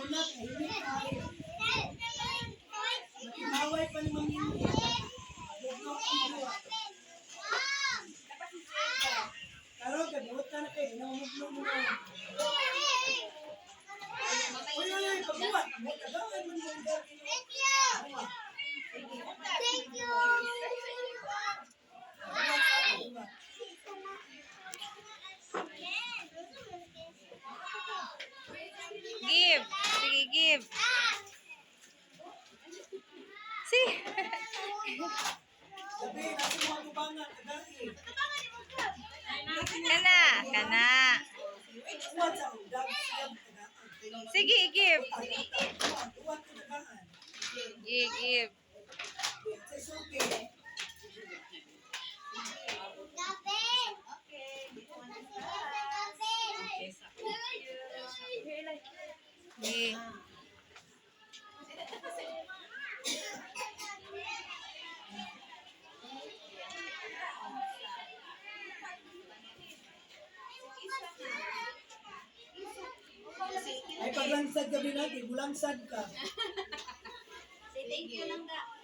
na, tahimik tayo. Nakimaway pa ni Mamili. Bugnaw ka mo. Karoon, kabuot ka na kayo. Namumugnaw mo na. Uy, pagbuhat. Magkagawan mo yung gagawin. Thank you. Thank you. Give. Sige, give. Si. Sabi, nasa mga tubangan, kagari. Kana. Kana. Uwan sa undang, siyam, kagari. Sige, give. Uwan, kagagaan. Give, give. Sa suki. Give. Ay, paglansad gabi natin, bulansad ka. Say thank you lang ka.